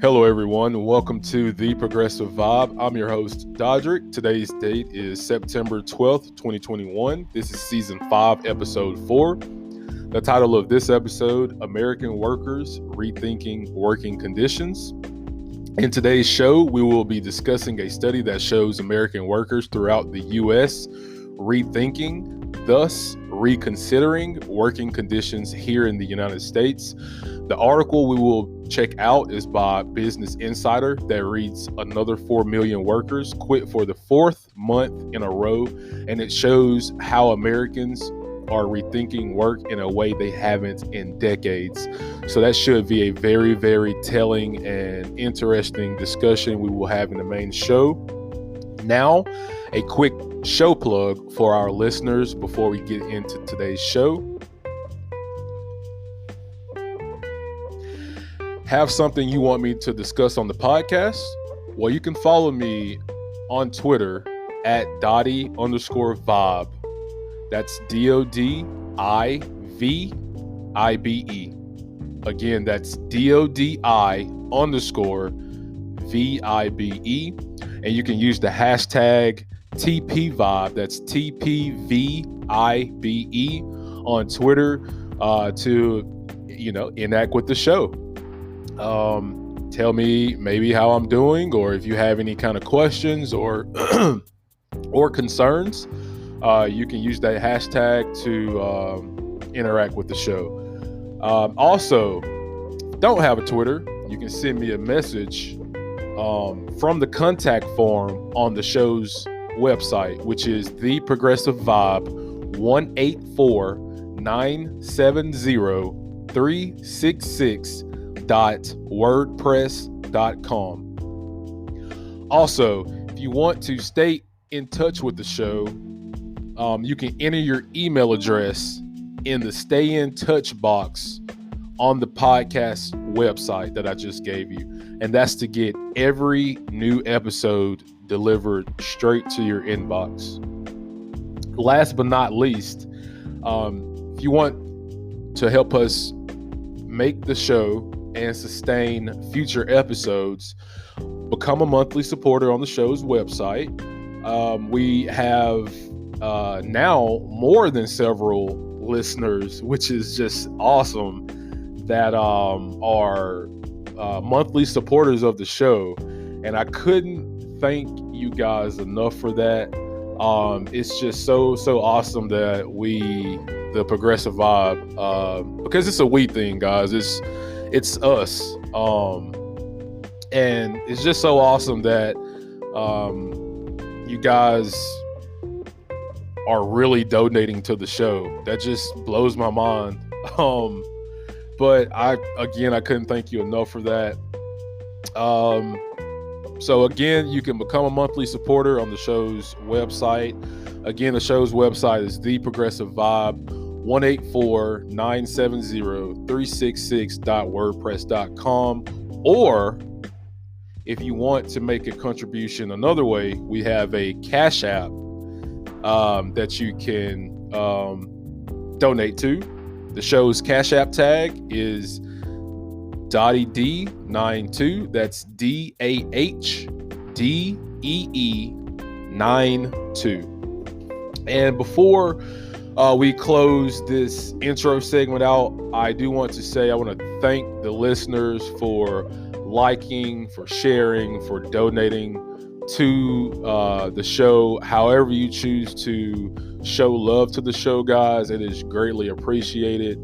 Hello, everyone, and welcome to The Progressive Vibe. I'm your host, Dodrick. Today's date is September 12th, 2021. This is Season 5, Episode 4. The title of this episode, American Workers Rethinking Working Conditions. In today's show, we will be discussing a study that shows American workers throughout the U.S. rethinking, thus reconsidering working conditions here in the United States. The article we will check out is by Business Insider that reads another 4 million workers quit for the fourth month in a row, and it shows how Americans are rethinking work in a way they haven't in decades. So that should be a very, very telling and interesting discussion we will have in the main show. Now, a quick show plug for our listeners before we get into today's show. Have something you want me to discuss on the podcast? Well, you can follow me on Twitter at Dottie_vibe. That's DODIVIBE. Again, that's DODI_VIBE. And you can use the hashtag TPVibe. That's TPVIBE on Twitter to, enact with the show. Tell me maybe how I'm doing, or if you have any kind of questions or or concerns. You can use that hashtag to interact with the show. Also, don't have a Twitter. You can send me a message from the contact form on the show's website, which is The Progressive Vibe 184-970-366.wordpress.com. Also, if you want to stay in touch with the show, you can enter your email address in the Stay in Touch box on the podcast website that I just gave you. And that's to get every new episode delivered straight to your inbox. Last but not least, if you want to help us make the show and sustain future episodes, become a monthly supporter on the show's website. We have now more than several listeners, which is just awesome, that are monthly supporters of the show, and I couldn't thank you guys enough for that. It's just so awesome that the Progressive Vibe, because it's a we thing, guys. It's us, and it's just so awesome that you guys are really donating to the show. That just blows my mind. But I couldn't thank you enough for that. So again, you can become a monthly supporter on the show's website. Again, the show's website is The Progressive Vibe 184-970-366.wordpress.com. Or if you want to make a contribution another way, we have a Cash App that you can donate to. The show's Cash App tag is Dottie D92. That's DAHDEE92. And before we close this intro segment out, I do want to say I want to thank the listeners for liking, for sharing, for donating to the show. However you choose to show love to the show, guys, it is greatly appreciated.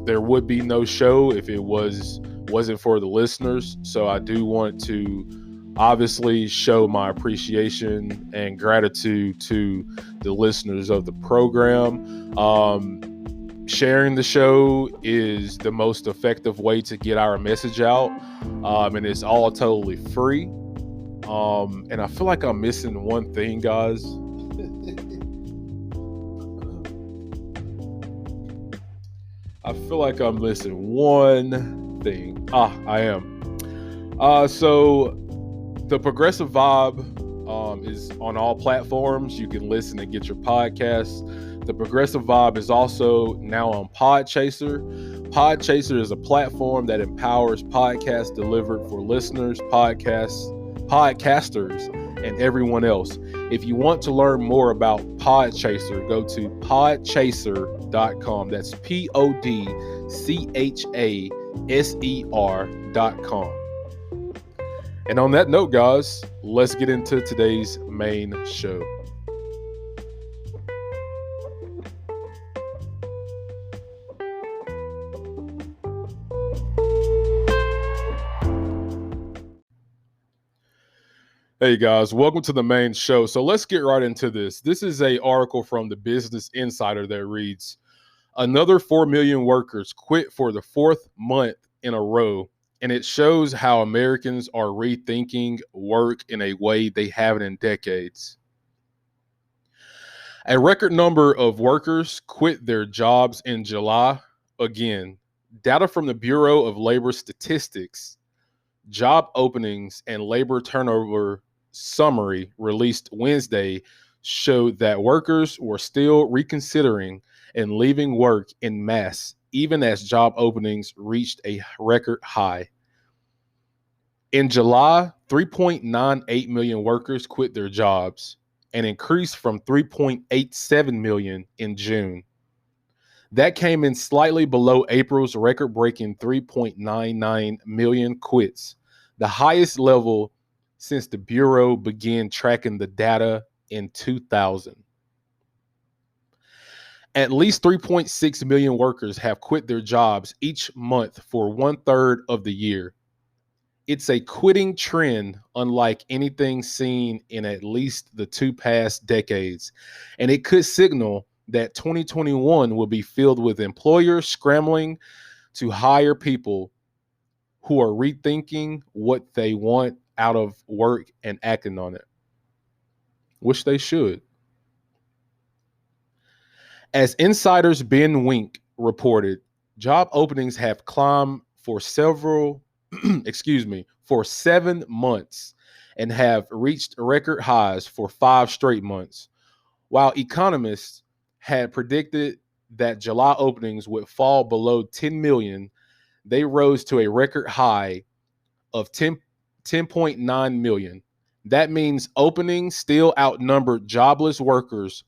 There would be no show if it wasn't for the listeners. So I do want to obviously show my appreciation and gratitude to the listeners of the program. Sharing the show is the most effective way to get our message out, and it's all totally free. And I feel like I'm missing one thing, guys. I feel like I'm missing one thing. I am. So the Progressive Vibe is on all platforms. You can listen and get your podcasts The Progressive Vibe is also now on Podchaser. Podchaser is a platform that empowers podcasts delivered for listeners, podcasters, and everyone else. If you want to learn more about Podchaser, go to podchaser.com. That's podchaser.com. And on that note, guys, let's get into today's main show. Hey guys, welcome to the main show. So let's get right into this. This is an article from the Business Insider that reads, another 4 million workers quit for the fourth month in a row, and it shows how Americans are rethinking work in a way they haven't in decades. A record number of workers quit their jobs in July. Again, data from the Bureau of Labor Statistics, job openings, and labor turnover summary released Wednesday showed that workers were still reconsidering and leaving work en masse, even as job openings reached a record high. In July, 3.98 million workers quit their jobs, an increase from 3.87 million in June. That came in slightly below April's record-breaking 3.99 million quits, the highest level since the Bureau began tracking the data in 2000. At least 3.6 million workers have quit their jobs each month for 1/3 of the year. It's a quitting trend unlike anything seen in at least the two past decades, and it could signal that 2021 will be filled with employers scrambling to hire people who are rethinking what they want out of work and acting on it, which they should. As insiders Ben Wink reported, job openings have climbed for for 7 months and have reached record highs for 5 straight months. While economists had predicted that July openings would fall below 10 million, they rose to a record high of 10.9 million. That means openings still outnumbered jobless workers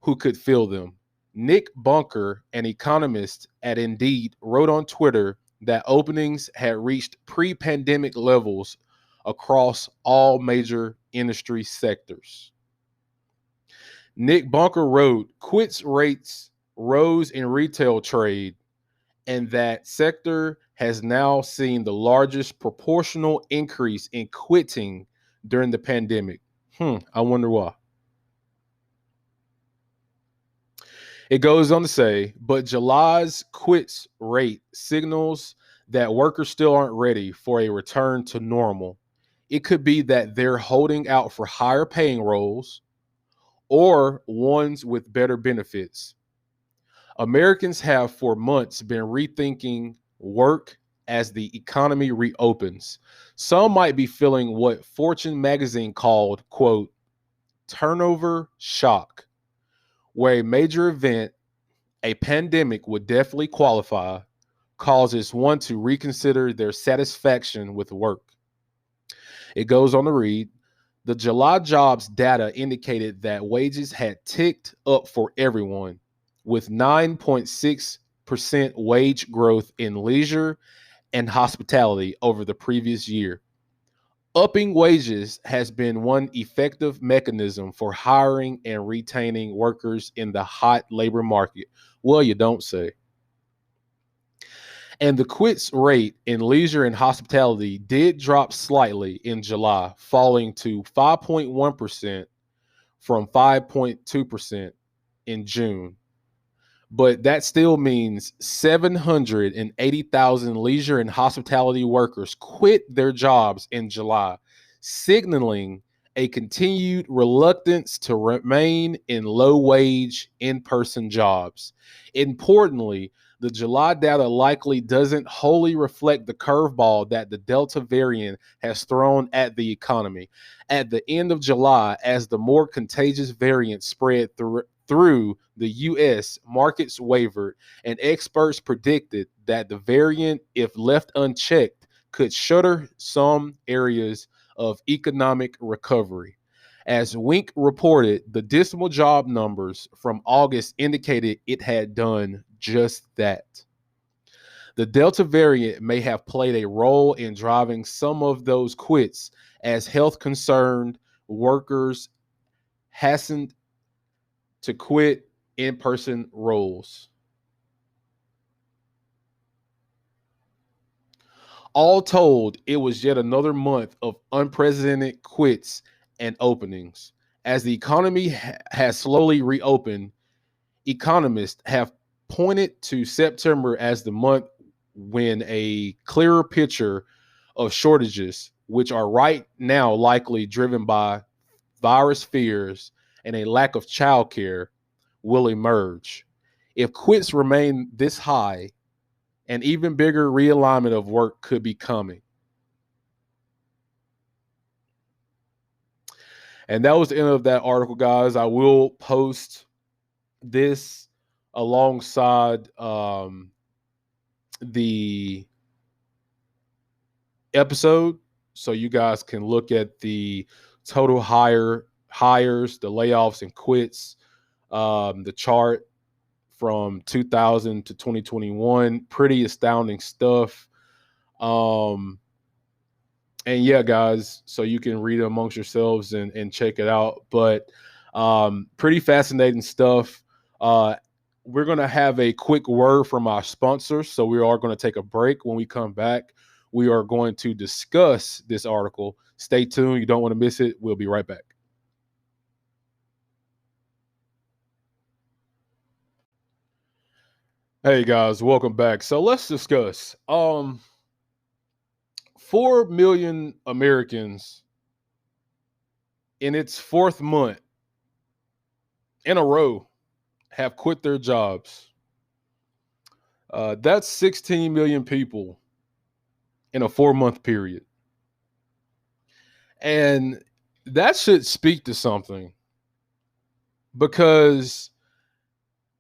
who could fill them. Nick Bunker, an economist at Indeed, wrote on Twitter that openings had reached pre-pandemic levels across all major industry sectors. Nick Bunker wrote, quits rates rose in retail trade, and that sector has now seen the largest proportional increase in quitting during the pandemic. I wonder why. It goes on to say, but July's quits rate signals that workers still aren't ready for a return to normal. It could be that they're holding out for higher paying roles or ones with better benefits. Americans have for months been rethinking work as the economy reopens. Some might be feeling what Fortune magazine called, quote, turnover shock, where a major event, a pandemic would definitely qualify, causes one to reconsider their satisfaction with work. It goes on to read, the July jobs data indicated that wages had ticked up for everyone, with 9.6% wage growth in leisure and hospitality over the previous year. Upping wages has been one effective mechanism for hiring and retaining workers in the hot labor market. Well, you don't say. And the quits rate in leisure and hospitality did drop slightly in July, falling to 5.1% from 5.2% in June. But that still means 780,000 leisure and hospitality workers quit their jobs in July, signaling a continued reluctance to remain in low-wage, in-person jobs. Importantly, the July data likely doesn't wholly reflect the curveball that the Delta variant has thrown at the economy. At the end of July, as the more contagious variant spread through the US, markets wavered, and experts predicted that the variant, if left unchecked, could shutter some areas of economic recovery. As Wink reported, the dismal job numbers from August indicated it had done just that. The Delta variant may have played a role in driving some of those quits as health concerned workers hastened to quit in person roles. All told, it was yet another month of unprecedented quits and openings. As the economy has slowly reopened, economists have pointed to September as the month when a clearer picture of shortages, which are right now likely driven by virus fears and a lack of childcare, will emerge. If quits remain this high, an even bigger realignment of work could be coming. And that was the end of that article, guys. I will post this alongside the episode so you guys can look at the total hires, the layoffs and quits, the chart from 2000 to 2021. Pretty astounding stuff. And yeah, guys, so you can read it amongst yourselves and check it out. But pretty fascinating stuff. We're going to have a quick word from our sponsors. So we are going to take a break. When we come back, we are going to discuss this article. Stay tuned. You don't want to miss it. We'll be right back. Hey guys, welcome back. So let's discuss 4 million Americans in its fourth month in a row have quit their jobs. That's 16 million people in a 4-month period. And that should speak to something, because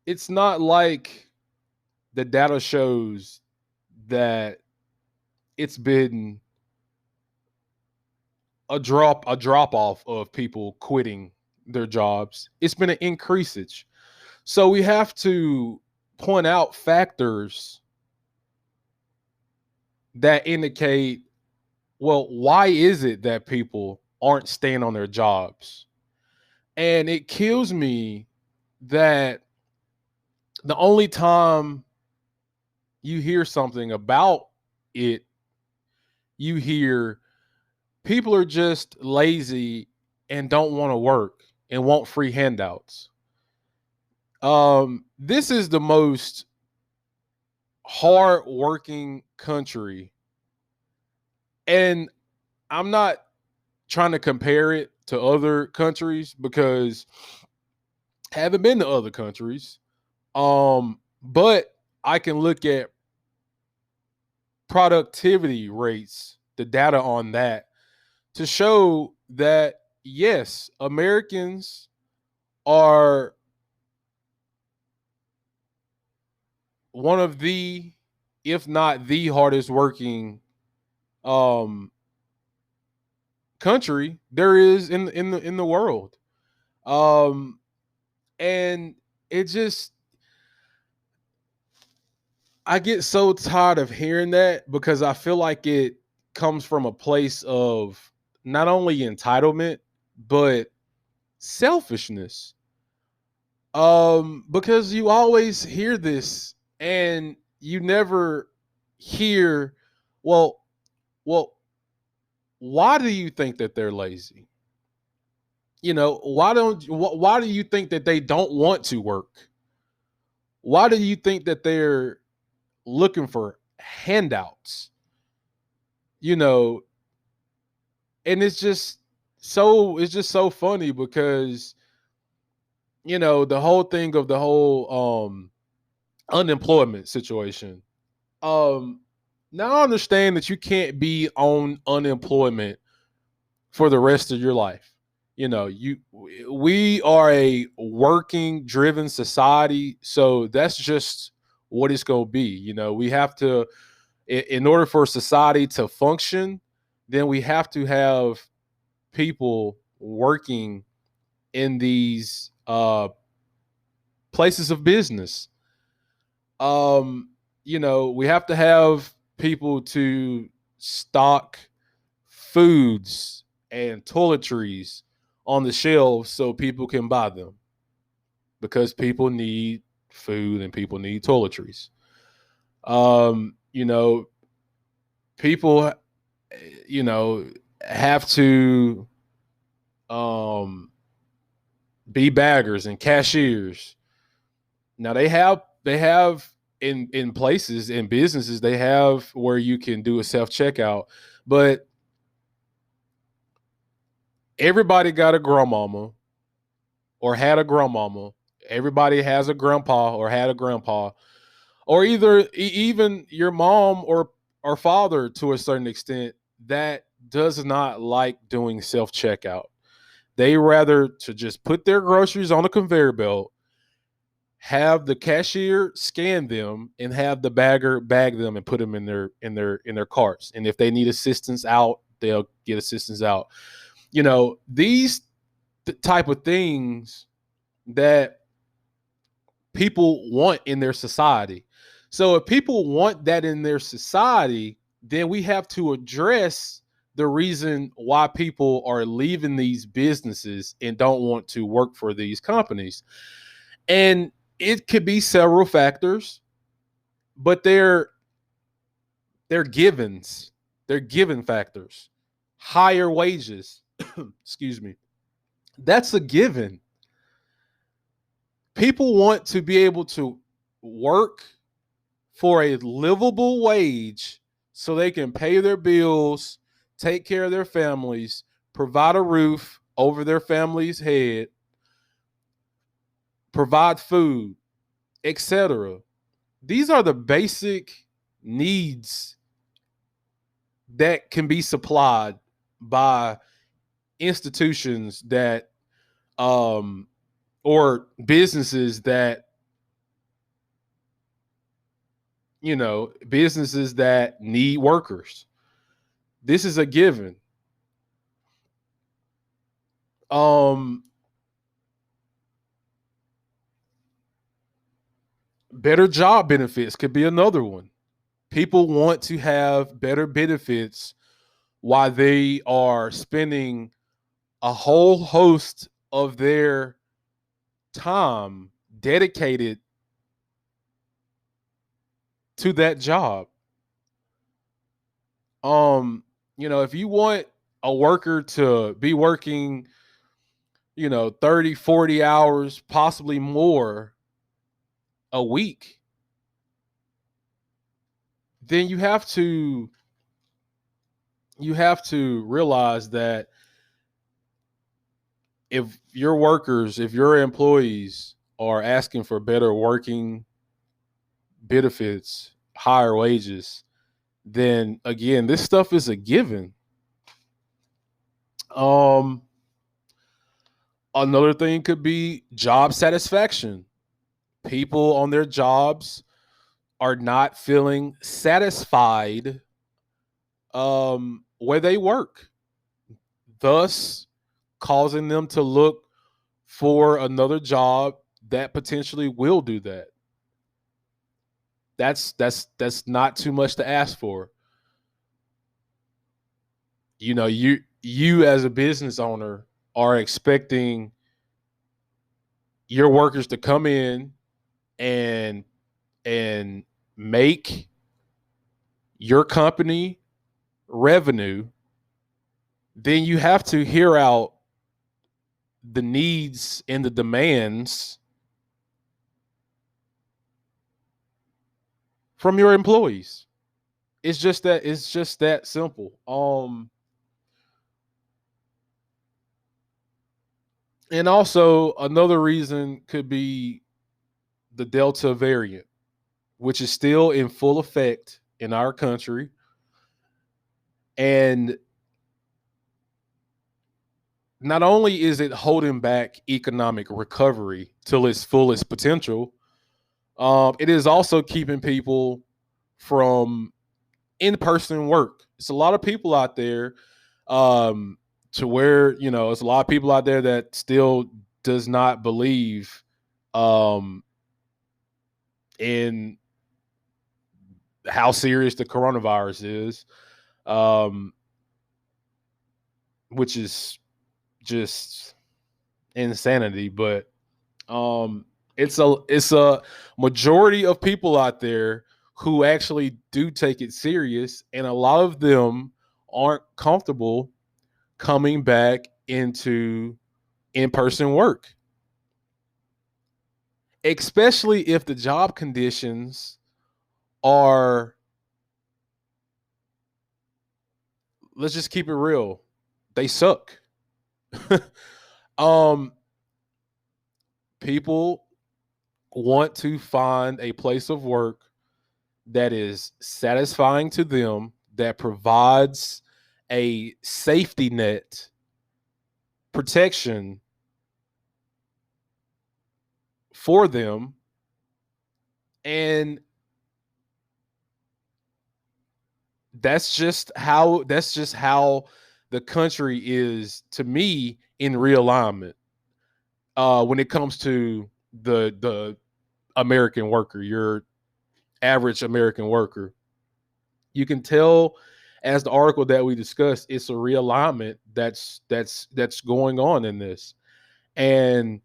it's not like the data shows that it's been a drop off of people quitting their jobs. It's been an increasage. So we have to point out factors that indicate, well, why is it that people aren't staying on their jobs? And it kills me that the only time you hear something about it, you hear people are just lazy and don't want to work and want free handouts. This is the most hard-working country, and I'm not trying to compare it to other countries because I haven't been to other countries. But I can look at productivity rates, the data on that, to show that yes, Americans are one of the, if not the hardest working country there is in the world. And it just, I get so tired of hearing that because I feel like it comes from a place of not only entitlement but selfishness. Because you always hear this and you never hear, well, well, why do you think that they're lazy? Why do you think that they don't want to work? Why do you think that they're looking for handouts? You know, and it's just so funny because the whole thing of the whole unemployment situation. Now I understand that you can't be on unemployment for the rest of your life. We are a working driven society, so that's just what it's going to be. We have to, in order for society to function, then we have to have people working in these places of business. We have to have people to stock foods and toiletries on the shelves so people can buy them, because people need food and people need toiletries. People, have to be baggers and cashiers. Now they have in places, in businesses, they have where you can do a self checkout, but everybody got a grandmama or had a grandmama. Everybody has a grandpa or had a grandpa, or even your mom or father to a certain extent that does not like doing self checkout. They rather to just put their groceries on a conveyor belt, have the cashier scan them, and have the bagger bag them and put them in their carts. And if they need assistance out, they'll get assistance out. These type of things that people want in their society. So if people want that in their society, then we have to address the reason why people are leaving these businesses and don't want to work for these companies. And it could be several factors, but they're givens. They're given factors. Higher wages. Excuse me. That's a given. People want to be able to work for a livable wage so they can pay their bills, take care of their families, provide a roof over their family's head, provide food, etc. These are the basic needs that can be supplied by institutions that or businesses that businesses that need workers. This is a given. Better job benefits could be another one. People want to have better benefits while they are spending a whole host of their time dedicated to that job. If you want a worker to be working, 30, 40 hours, possibly more a week, then you have to realize that if your employees are asking for better working benefits, higher wages, then again, this stuff is a given. Another thing could be job satisfaction. People on their jobs are not feeling satisfied where they work, thus causing them to look for another job that potentially will do that. That's not too much to ask for. You as a business owner are expecting your workers to come in and make your company revenue. Then you have to hear out the needs and the demands from your employees. It's just that simple. And also another reason could be the Delta variant, which is still in full effect in our country. And not only is it holding back economic recovery till its fullest potential, it is also keeping people from in-person work. It's a lot of people out there, to where, it's a lot of people out there that still does not believe in how serious the coronavirus is, um, which is just insanity. But it's a majority of people out there who actually do take it serious, and a lot of them aren't comfortable coming back into in-person work, especially if the job conditions are, let's just keep it real, they suck. um People want to find a place of work that is satisfying to them, that provides a safety net protection for them. And that's just how the country is, to me, in realignment, when it comes to the American worker, your average American worker. You can tell, as the article that we discussed, it's a realignment that's going on in this. And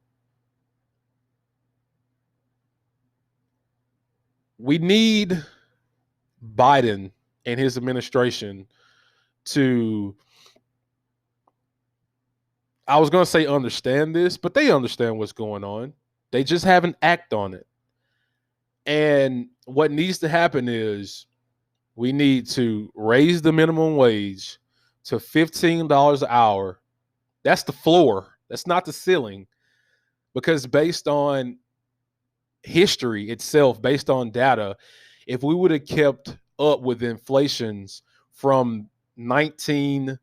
we need Biden and his administration to, I was going to say understand this, but they understand what's going on. They just haven't acted on it. And what needs to happen is we need to raise the minimum wage to $15 an hour. That's the floor. That's not the ceiling. Because based on history itself, based on data, if we would have kept up with inflations from 19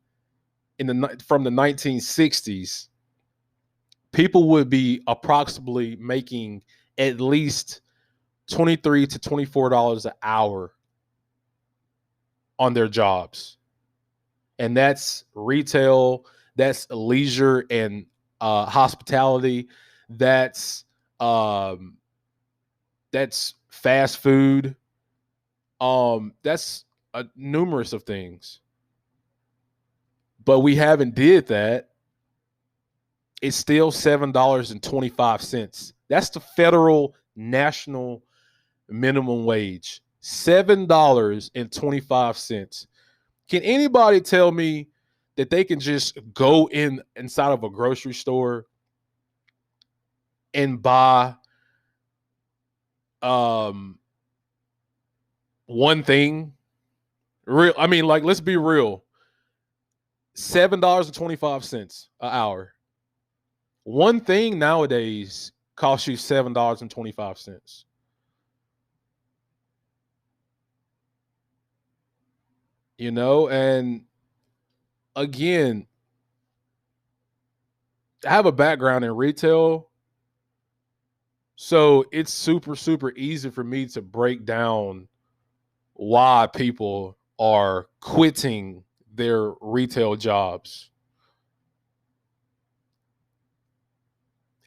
from the 1960s, people would be approximately making at least $23 to $24 an hour on their jobs. And that's retail, that's leisure and hospitality, that's um, that's fast food, that's numerous of things. But we haven't did that. It's still $7.25. That's the federal national minimum wage. $7.25. Can anybody tell me that they can just go inside of a grocery store and buy one thing? Real, I mean, like, let's be real. $7.25 an hour. One thing nowadays costs you $7.25. And again, I have a background in retail, so it's super, super easy for me to break down why people are quitting their retail jobs.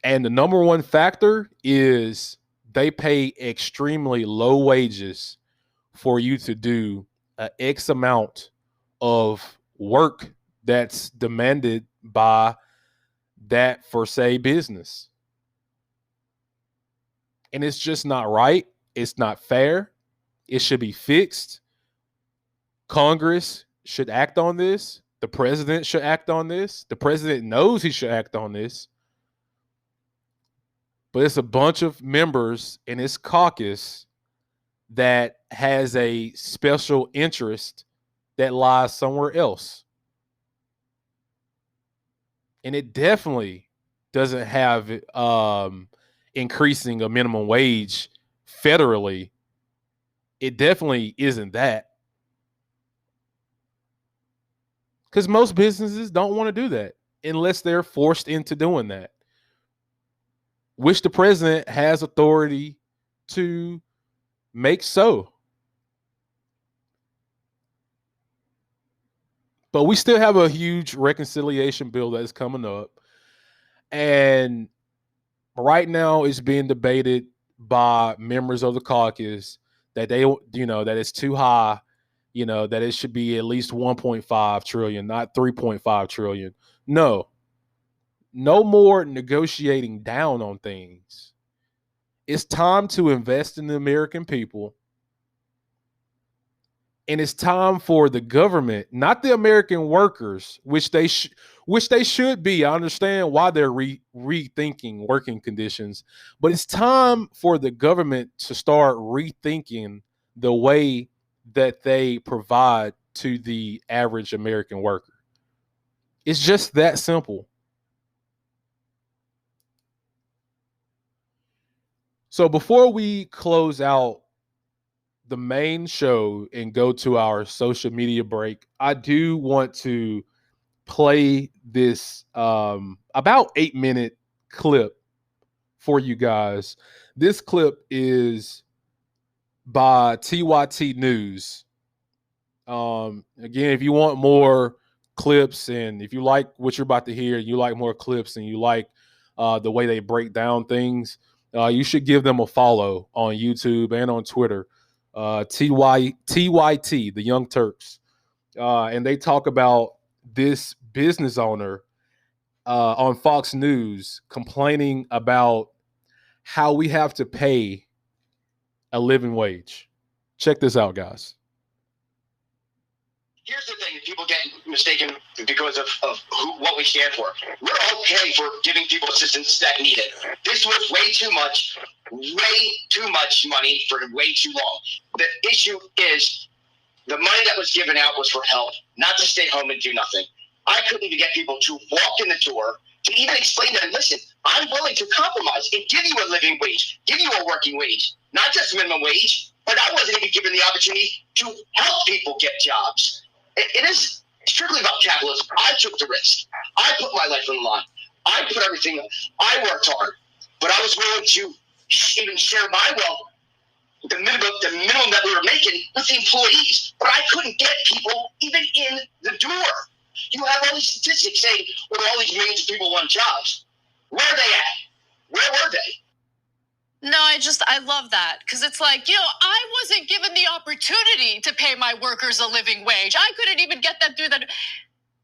And the number one factor is they pay extremely low wages for you to do a X amount of work that's demanded by that, for say, business. And it's just not right. It's not fair. It should be fixed. Congress should act on this. The president should act on this. The president knows he should act on this. But it's a bunch of members in his caucus that has a special interest that lies somewhere else. And it definitely doesn't have increasing a minimum wage federally. It definitely isn't that. Because most businesses don't want to do that. unless they're forced into doing that, which the president has authority to make so. But we still have a huge reconciliation bill that is coming up. And right now it's being debated by members of the caucus that that it's too high, that it should be at least 1.5 trillion, not 3.5 trillion. No more negotiating down on things. It's time to invest in the American people. And it's time for the government, not the American workers, which they should be. I understand why they're rethinking working conditions, but it's time for the government to start rethinking the way that they provide to the average American worker. It's just that simple. So before we close out the main show and go to our social media break, I do want to play this about 8-minute clip for you guys. This clip is by TYT News. Again, if you want more clips and if you like what you're about to hear, you like more clips and you like the way they break down things, you should give them a follow on YouTube and on Twitter. TYT, the Young Turks. And they talk about this business owner on Fox News complaining about how we have to pay a living wage. Check this out, guys. Here's the thing: people get mistaken because of what we stand for. We're okay for giving people assistance that need it. This was way too much money for way too long. The issue is the money that was given out was for help, not to stay home and do nothing. I couldn't even get people to walk in the door to even explain to them, listen, I'm willing to compromise and give you a living wage, give you a working wage, not just minimum wage, but I wasn't even given the opportunity to help people get jobs. It is strictly about capitalism. I took the risk. I put my life on the line. I put everything. I worked hard, but I was willing to even share my wealth, the minimum that we were making with the employees. But I couldn't get people even in the door. You have all these statistics saying, well, all these millions of people want jobs. Where are they at? Where were they? No, I love that because it's like, I wasn't given the opportunity to pay my workers a living wage. I couldn't even get that through that.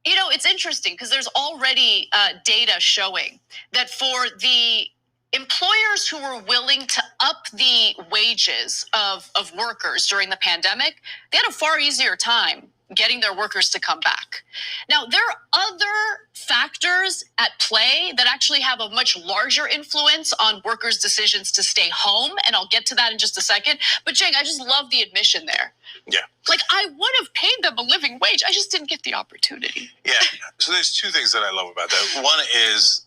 It's interesting because there's already data showing that for the employers who were willing to up the wages of workers during the pandemic, they had a far easier time getting their workers to come back. Now, there are other factors at play that actually have a much larger influence on workers' decisions to stay home, and I'll get to that in just a second. But, Jake, I just love the admission there. Yeah. Like, I would have paid them a living wage. I just didn't get the opportunity. Yeah. So there's two things that I love about that. One is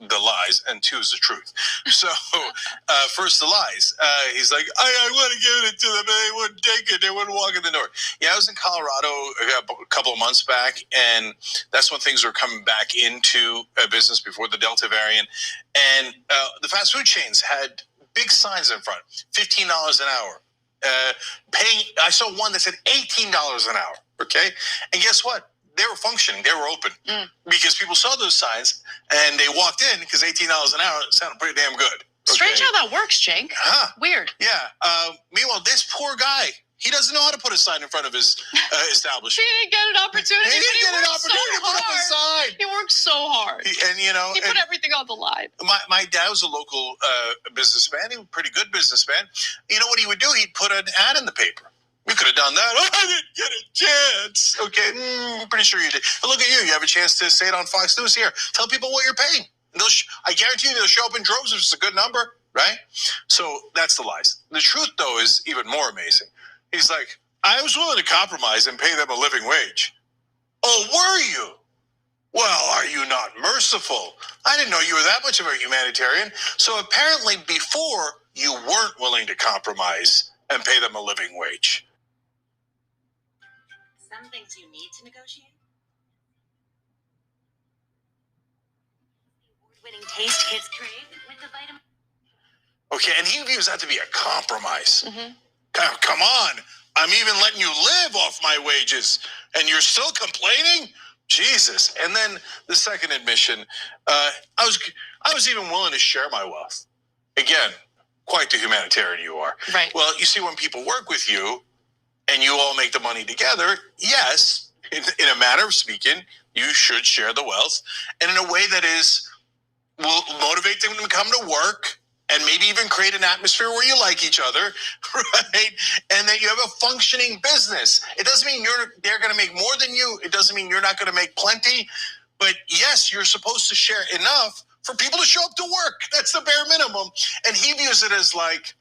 the lies, and two is the truth. So first, the lies. He's like, I want to give it to them, and they wouldn't take it. They wouldn't walk in the door. Yeah, I was in Colorado a couple of months back, and that's when things were coming back into business before the Delta variant. And the fast food chains had big signs in front, $15 an hour. I saw one that said $18 an hour. Okay. And guess what? They were functioning. They were open because people saw those signs and they walked in because $18 an hour sounded pretty damn good. Okay? Strange how that works, Jake. Huh. Weird. Yeah. Meanwhile, this poor guy, he doesn't know how to put a sign in front of his establishment. He didn't get an opportunity. He didn't get an opportunity to put up a sign. He worked so hard. He put everything on the line. My dad was a local businessman. He was a pretty good businessman. You know what he would do? He'd put an ad in the paper. We could have done that. Oh, I didn't get a chance. Okay, I'm pretty sure you did. But look at you. You have a chance to say it on Fox News here. Tell people what you're paying. I guarantee you they'll show up in droves if it's a good number, right? So that's the lies. The truth, though, is even more amazing. He's like, I was willing to compromise and pay them a living wage. Oh, were you? Well, are you not merciful? I didn't know you were that much of a humanitarian. So apparently before, you weren't willing to compromise and pay them a living wage. Some things you need to negotiate, Winning taste kids crave with the vitamin. Okay, and he views that to be a compromise. Mm-hmm. Come on. I'm even letting you live off my wages, and you're still complaining? Jesus. And then the second admission, I was even willing to share my wealth. Again, quite the humanitarian you are. Right. Well, you see, when people work with you and you all make the money together, yes, in a manner of speaking, you should share the wealth, and in a way that will motivate them to come to work and maybe even create an atmosphere where you like each other, right? And that you have a functioning business. It doesn't mean they're going to make more than you. It doesn't mean you're not going to make plenty. But yes, you're supposed to share enough for people to show up to work. That's the bare minimum. And he views it as like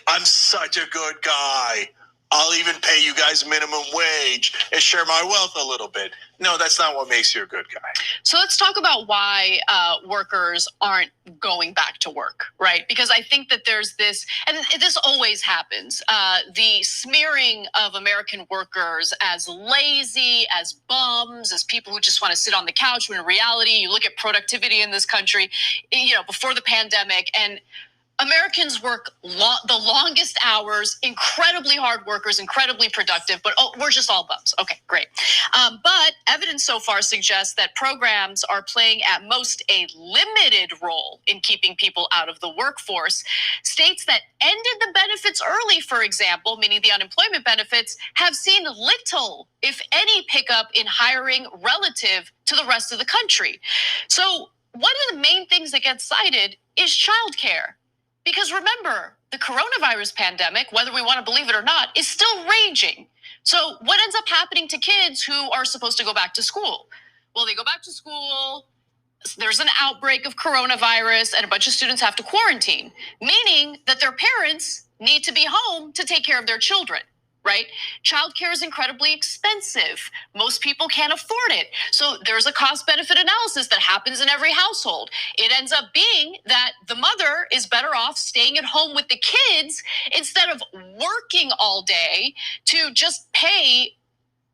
I'm such a good guy. I'll even pay you guys minimum wage and share my wealth a little bit. No, that's not what makes you a good guy. So let's talk about why workers aren't going back to work, right? Because I think that there's this, and this always happens, the smearing of American workers as lazy, as bums, as people who just want to sit on the couch, when in reality, you look at productivity in this country, before the pandemic, and Americans work the longest hours, incredibly hard workers, incredibly productive, but we're just all bums. Okay, great. But evidence so far suggests that programs are playing at most a limited role in keeping people out of the workforce. States that ended the benefits early, for example, meaning the unemployment benefits, have seen little, if any, pickup in hiring relative to the rest of the country. So one of the main things that gets cited is childcare. Because remember, the coronavirus pandemic, whether we want to believe it or not, is still raging. So what ends up happening to kids who are supposed to go back to school? Well, they go back to school, there's an outbreak of coronavirus, and a bunch of students have to quarantine, meaning that their parents need to be home to take care of their children. Right? Childcare is incredibly expensive. Most people can't afford it. So there's a cost-benefit analysis that happens in every household. It ends up being that the mother is better off staying at home with the kids instead of working all day to just pay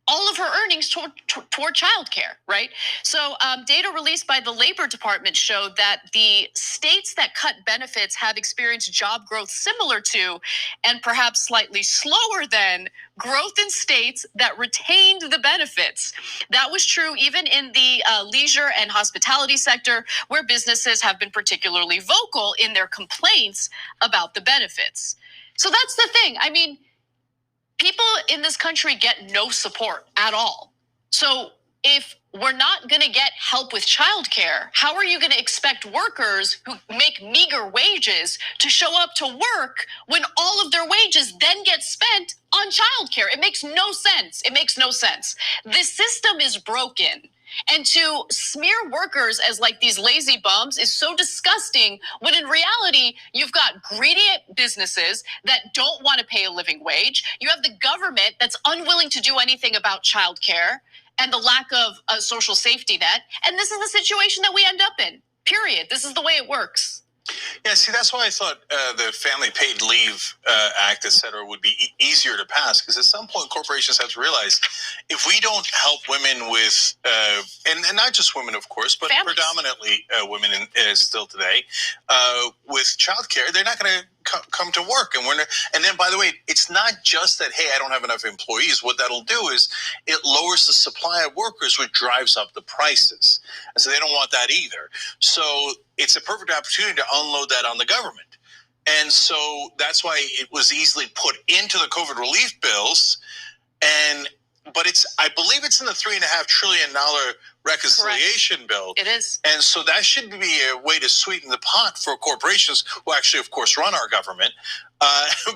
all of her earnings toward childcare, right? So data released by the Labor Department showed that the states that cut benefits have experienced job growth similar to, and perhaps slightly slower than, growth in states that retained the benefits. That was true even in the leisure and hospitality sector, where businesses have been particularly vocal in their complaints about the benefits. So that's the thing. I mean, people in this country get no support at all. So if we're not going to get help with childcare, how are you going to expect workers who make meager wages to show up to work when all of their wages then get spent on childcare? It makes no sense. It makes no sense. This system is broken. And to smear workers as like these lazy bums is so disgusting, when in reality, you've got greedy businesses that don't want to pay a living wage. You have the government that's unwilling to do anything about childcare and the lack of a social safety net. And this is the situation that we end up in, period. This is the way it works. Yeah, see, that's why I thought the Family Paid Leave Act, et cetera, would be easier to pass, because at some point corporations have to realize if we don't help women with, and not just women, of course, but families, predominantly women still today, with childcare, they're not going to come to work. And then, by the way, it's not just that, hey, I don't have enough employees. What that'll do is it lowers the supply of workers, which drives up the prices. And so they don't want that either. So it's a perfect opportunity to unload that on the government. And so that's why it was easily put into the COVID relief bills. But I believe it's in the $3.5 trillion reconciliation bill. It is. And so that should be a way to sweeten the pot for corporations who actually, of course, run our government.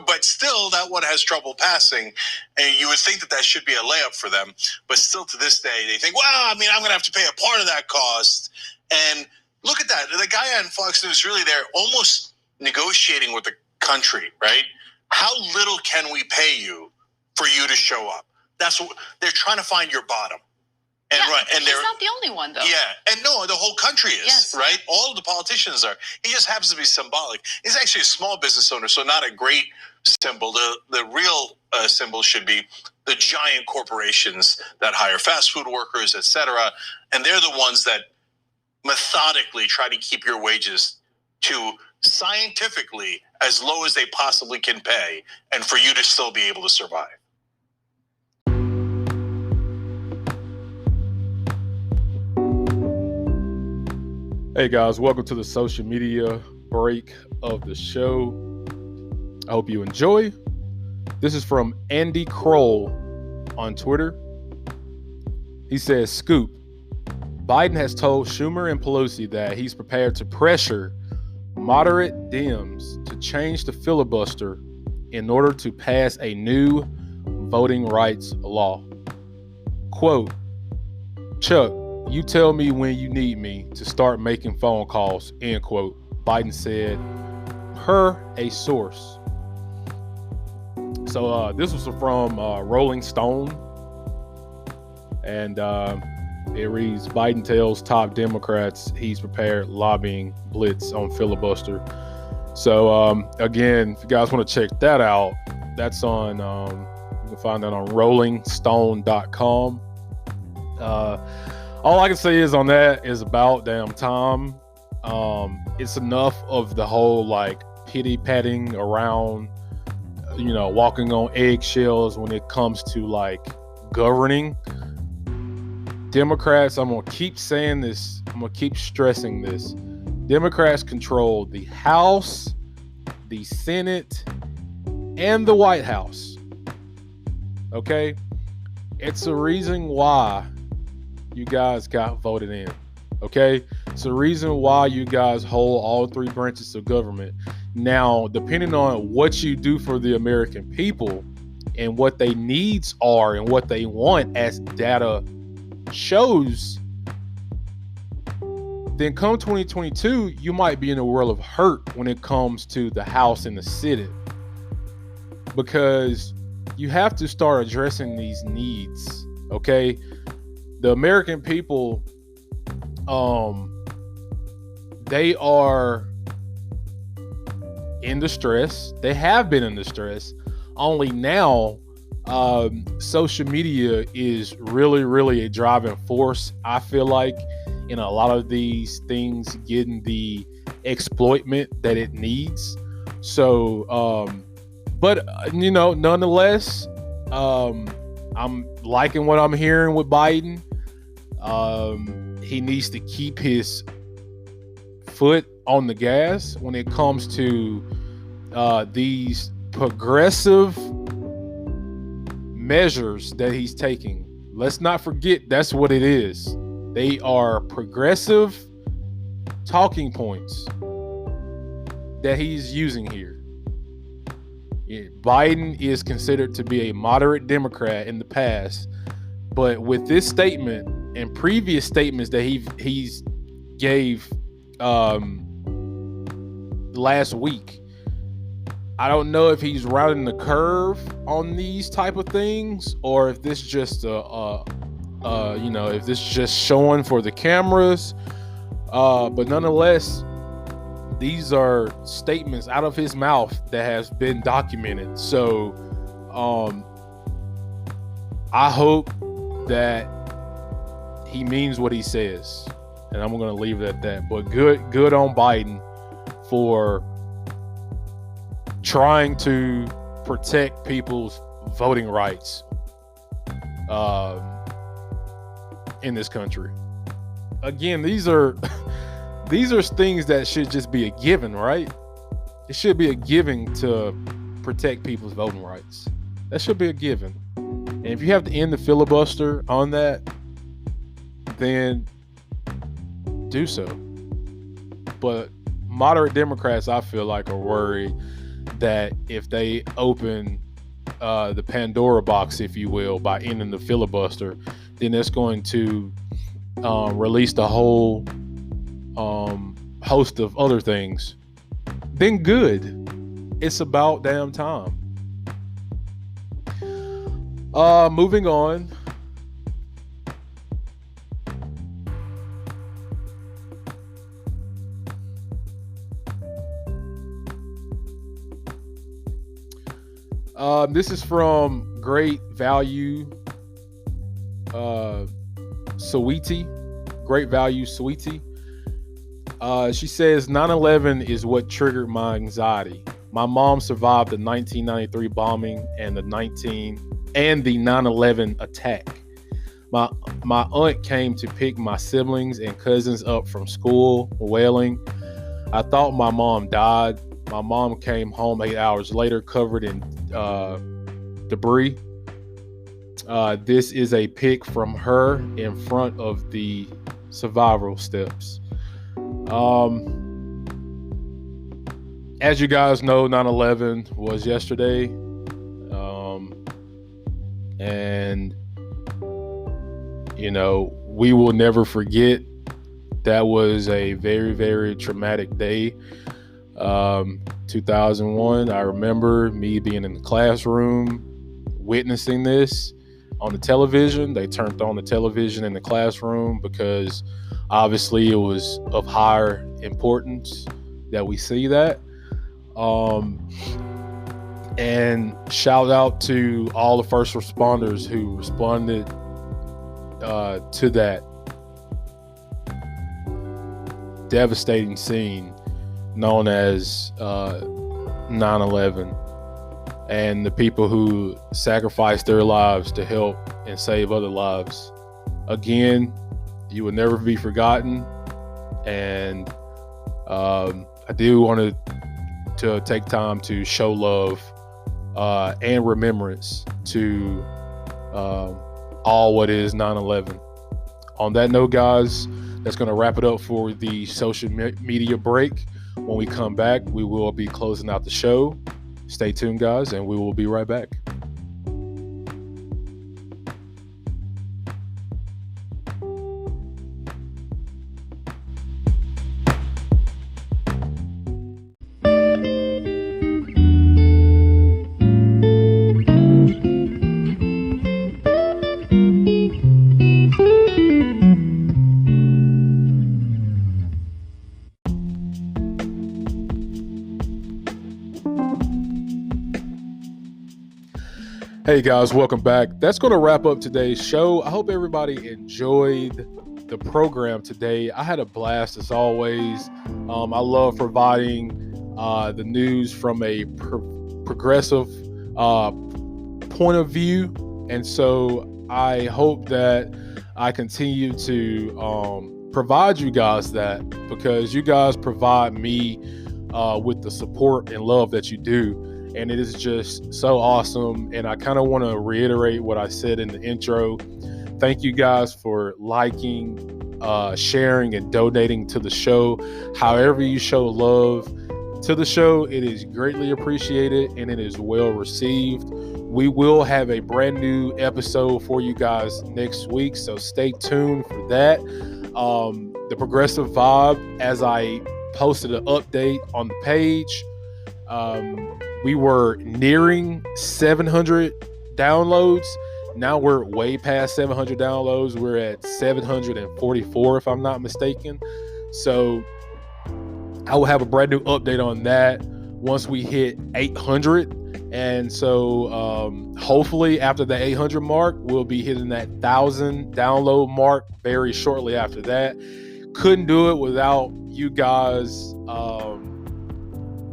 But still, that one has trouble passing. And you would think that should be a layup for them. But still, to this day, they think, well, I mean, I'm going to have to pay a part of that cost. And look at that. The guy on Fox News really there almost negotiating with the country, right? How little can we pay you for you to show up? That's what they're trying to find, your bottom. And yeah, right, and he's not the only one, though. Yeah, and no, the whole country is, yes, right? All of the politicians are. He just happens to be symbolic. He's actually a small business owner, so not a great symbol. The real symbol should be the giant corporations that hire fast food workers, et cetera. And they're the ones that methodically try to keep your wages to scientifically as low as they possibly can pay, and for you to still be able to survive. Hey guys, welcome to the social media break of the show. I hope you enjoy. This is from Andy Kroll on Twitter. He says, Scoop, Biden has told Schumer and Pelosi that he's prepared to pressure moderate Dems to change the filibuster in order to pass a new voting rights law. Quote, Chuck, you tell me when you need me to start making phone calls, end quote, Biden said, per a source. So this was from Rolling Stone, and it reads, Biden tells top Democrats he's prepared lobbying blitz on filibuster. So again, if you guys want to check that out, that's on, you can find that on rollingstone.com. All I can say is on that is about damn time. It's enough of the whole like pity patting around, walking on eggshells when it comes to like governing. Democrats, I'm going to keep saying this. I'm going to keep stressing this. Democrats control the House, the Senate, and the White House. Okay? It's a reason why you guys got voted in. Okay? It's a reason why you guys hold all three branches of government. Now, depending on what you do for the American people and what their needs are and what they want as data shows, then come 2022, you might be in a world of hurt when it comes to the House and the Senate, because you have to start addressing these needs. Okay, the American people, they are in distress. They have been in distress. Only now, social media is really a driving force, I feel like, in a lot of these things getting the exploitment that it needs. So, but nonetheless, I'm liking what I'm hearing with Biden. He needs to keep his foot on the gas when it comes to these progressive measures that he's taking. Let's not forget that's what it is. They are progressive talking points that he's using here. Biden is considered to be a moderate Democrat in the past, but with this statement and previous statements that he's gave last week, I don't know if he's rounding the curve on these type of things, or if this just if this just showing for the cameras. But nonetheless, these are statements out of his mouth that has been documented. So I hope that he means what he says, and I'm going to leave it at that. But good on Biden for trying to protect people's voting rights in this country. Again, these are things that should just be a given, right? It should be a given to protect people's voting rights. That should be a given. And if you have to end the filibuster on that, then do so. But moderate Democrats, I feel like, are worried that if they open the Pandora box, if you will, by ending the filibuster, then it's going to release the whole host of other things. Then good. It's about damn time. Moving on. This is from Great Value Sweetie. Great Value Sweetie. She says 9/11 is what triggered my anxiety. My mom survived the 1993 bombing and the 9/11 attack. My aunt came to pick my siblings and cousins up from school, wailing. I thought my mom died. My mom came home 8 hours later, covered in debris. This is a pic from her in front of the survival steps. As you guys know, 9/11 was yesterday. And, we will never forget. That was a very, very traumatic day. 2001, I remember me being in the classroom, witnessing this on the television. They turned on the television in the classroom because obviously it was of higher importance that we see that. And shout out to all the first responders who responded to that devastating scene known as 9/11, and the people who sacrificed their lives to help and save other lives. Again, you will never be forgotten. And I do want to take time to show love and remembrance to all what is 9/11. On that note, guys, that's going to wrap it up for the social media break. When we come back, we will be closing out the show. Stay tuned, guys, and we will be right back. Hey guys, welcome back. That's going to wrap up today's show. I hope everybody enjoyed the program today. I had a blast as always. I love providing the news from a progressive point of view. And so I hope that I continue to provide you guys that, because you guys provide me with the support and love that you do. And it is just so awesome. And I kind of want to reiterate what I said in the intro. Thank you guys for liking, sharing, and donating to the show. However you show love to the show, it is greatly appreciated and it is well received. We will have a brand new episode for you guys next week, so stay tuned for that. The Progressive Vibe, as I posted an update on the page, we were nearing 700 downloads. Now we're way past 700 downloads. We're at 744, if I'm not mistaken. So I will have a brand new update on that once we hit 800. And so hopefully after the 800 mark, we'll be hitting that 1,000 download mark very shortly after that. Couldn't do it without you guys.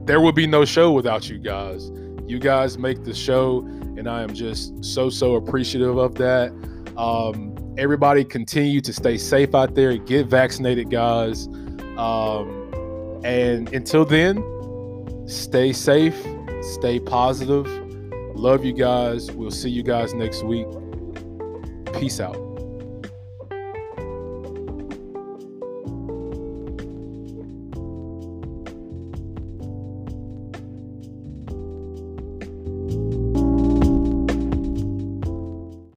There would be no show without you guys. You guys make the show, and I am just so appreciative of that. Everybody continue to stay safe out there. Get vaccinated, guys. And until then, stay safe, stay positive. Love you guys. We'll see you guys next week. Peace out.